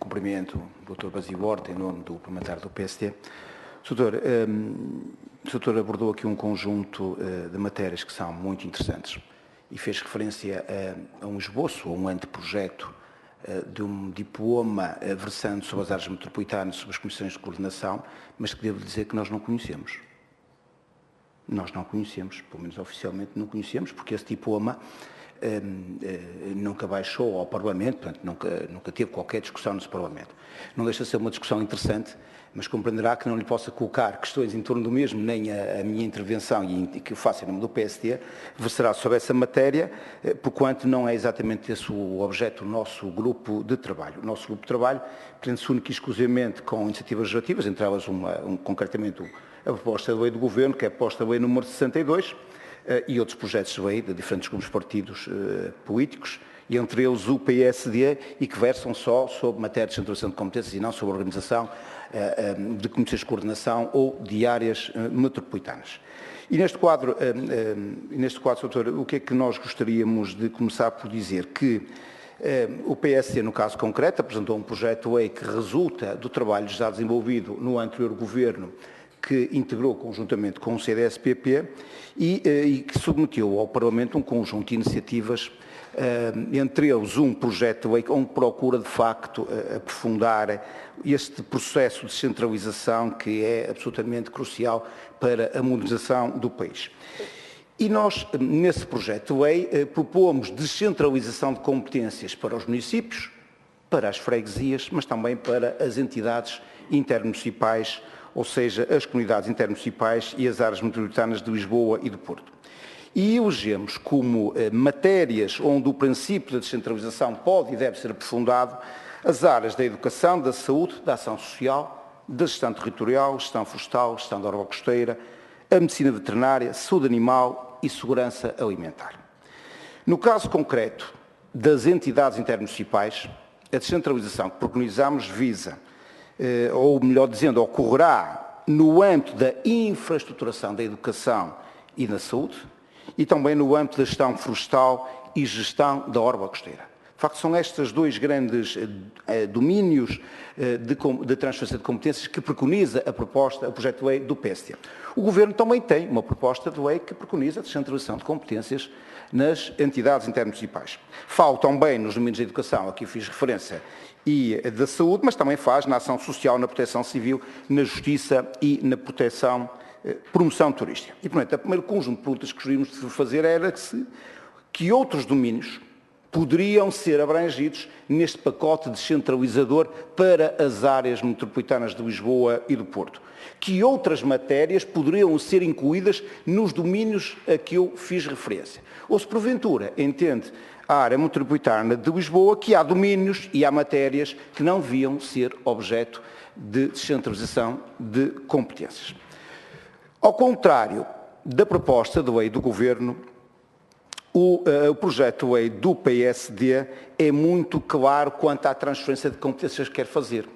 cumprimento o Dr. Basílio Horta, em nome do parlamentar do PSD. Doutor, o doutor abordou aqui um conjunto de matérias que são muito interessantes e fez referência a um esboço, a um anteprojeto de um diploma versando sobre as áreas metropolitanas, sobre as comissões de coordenação, mas que devo dizer que nós não conhecemos. Nós não conhecemos, pelo menos oficialmente não conhecemos, porque esse diploma nunca baixou ao Parlamento, portanto, nunca teve qualquer discussão nesse Parlamento. Não deixa de ser uma discussão interessante, mas compreenderá que não lhe possa colocar questões em torno do mesmo, nem a minha intervenção, e que eu faço em nome do PSD, versará sobre essa matéria, porquanto não é exatamente esse o objeto do nosso grupo de trabalho. O nosso grupo de trabalho prende-se única e exclusivamente com iniciativas legislativas, entre elas, concretamente, a proposta de lei do Governo, que é a proposta de lei número 62, e outros projetos de lei de diferentes grupos partidos políticos, e entre eles o PSD, e que versam só sobre matéria de descentralização de competências e não sobre a organização de comissões de coordenação ou de áreas metropolitanas. E neste quadro, doutor, o que é que nós gostaríamos de começar por dizer? Que o PSD, no caso concreto, apresentou um projeto de lei que resulta do trabalho já desenvolvido no anterior Governo, que integrou conjuntamente com o CDS-PP e que submeteu ao Parlamento um conjunto de iniciativas, entre eles um projeto de lei onde procura, de facto, aprofundar este processo de descentralização que é absolutamente crucial para a modernização do país. E nós, nesse projeto de lei, propomos descentralização de competências para os municípios, para as freguesias, mas também para as entidades intermunicipais, ou seja, as comunidades intermunicipais e as áreas metropolitanas de Lisboa e do Porto. E elegemos como matérias onde o princípio da descentralização pode e deve ser aprofundado as áreas da educação, da saúde, da ação social, da gestão territorial, gestão florestal, gestão da orla costeira, a medicina veterinária, saúde animal e segurança alimentar. No caso concreto das entidades intermunicipais, a descentralização que preconizamos visa, ou melhor dizendo, ocorrerá no âmbito da infraestruturação da educação e da saúde e também no âmbito da gestão florestal e gestão da orla costeira. De facto, são estes dois grandes domínios de transferência de competências que preconiza a proposta, o projeto de lei do PSD. O Governo também tem uma proposta de lei que preconiza a descentralização de competências nas entidades intermunicipais. Falo também nos domínios da educação, a que eu fiz referência, e da saúde, mas também faz na ação social, na proteção civil, na justiça e na promoção turística. E, portanto, o primeiro conjunto de perguntas que gostaríamos de fazer era que outros domínios poderiam ser abrangidos neste pacote descentralizador para as áreas metropolitanas de Lisboa e do Porto. Que outras matérias poderiam ser incluídas nos domínios a que eu fiz referência. Ou se, porventura, entende a área metropolitana de Lisboa que há domínios e há matérias que não deviam ser objeto de descentralização de competências. Ao contrário da proposta de lei do Governo, o projeto de lei do PSD é muito claro quanto à transferência de competências que quer fazer.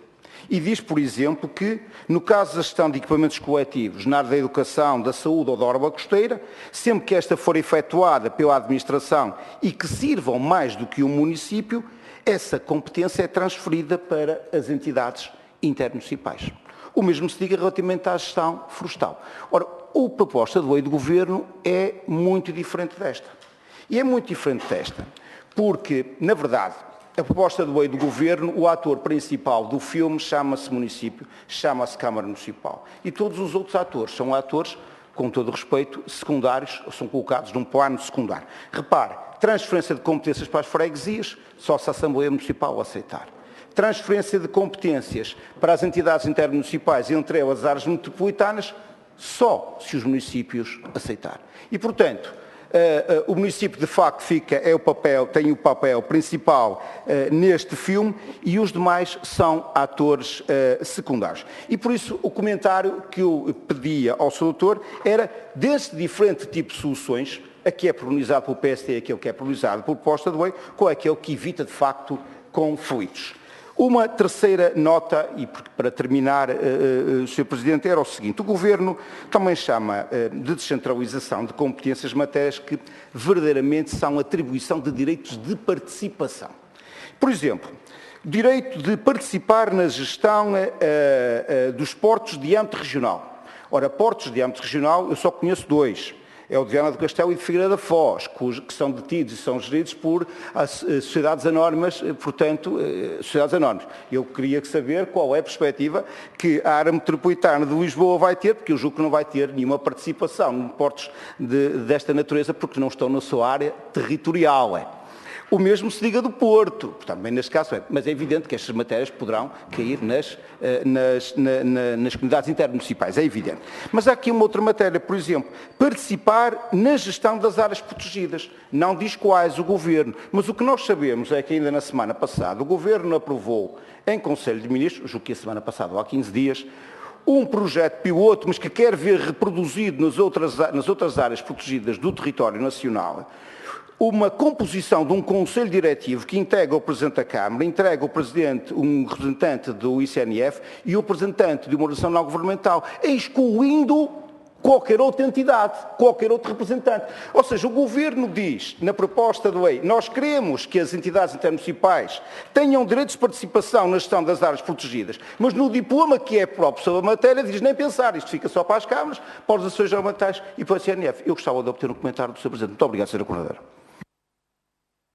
E diz, por exemplo, que, no caso da gestão de equipamentos coletivos na área da educação, da saúde ou da orla costeira, sempre que esta for efetuada pela administração e que sirvam mais do que um município, essa competência é transferida para as entidades intermunicipais. O mesmo se diga relativamente à gestão florestal. Ora, a proposta de lei do Governo é muito diferente desta. E é muito diferente desta, porque, na verdade, a proposta de lei do Governo, o ator principal do filme chama-se município, chama-se Câmara Municipal. E todos os outros atores são atores, com todo o respeito, secundários, ou são colocados num plano secundário. Repare, transferência de competências para as freguesias, só se a Assembleia Municipal aceitar. Transferência de competências para as entidades intermunicipais, entre elas as áreas metropolitanas, só se os municípios aceitarem. E, portanto, o município de facto tem o papel principal neste filme e os demais são atores secundários. E por isso o comentário que eu pedia ao Sr. Doutor era deste diferente tipo de soluções, a que é preconizado pelo PSD e aquele que é preconizado por proposta de lei, qual é aquele que evita de facto conflitos. Uma terceira nota, e para terminar, Sr. Presidente, era o seguinte: o Governo também chama de descentralização de competências matérias que verdadeiramente são atribuição de direitos de participação. Por exemplo, direito de participar na gestão dos portos de âmbito regional. Ora, portos de âmbito regional eu só conheço dois. É o de Viana do Castelo e de Figueira da Foz, que são detidos e são geridos por sociedades anónimas, portanto, sociedades anónimas. Eu queria saber qual é a perspectiva que a área metropolitana de Lisboa vai ter, porque eu julgo que não vai ter nenhuma participação em portos desta natureza, porque não estão na sua área territorial. O mesmo se diga do Porto, também neste caso mas é evidente que estas matérias poderão cair nas comunidades intermunicipais, é evidente. Mas há aqui uma outra matéria, por exemplo, participar na gestão das áreas protegidas. Não diz quais o Governo, mas o que nós sabemos é que ainda na semana passada o Governo aprovou em Conselho de Ministros, julgo que a semana passada ou há 15 dias, um projeto piloto, mas que quer ver reproduzido nas outras áreas protegidas do território nacional, uma composição de um Conselho Diretivo que integra o Presidente da Câmara, integra o Presidente, um representante do ICNF e o representante de uma organização não governamental, excluindo qualquer outra entidade, qualquer outro representante. Ou seja, o Governo diz, na proposta de lei, nós queremos que as entidades intermunicipais tenham direitos de participação na gestão das áreas protegidas, mas no diploma que é próprio sobre a matéria diz nem pensar, isto fica só para as câmaras, para as ações governamentais e para o ICNF. Eu gostava de obter um comentário do Sr. Presidente. Muito obrigado, Sra. Coordenadora.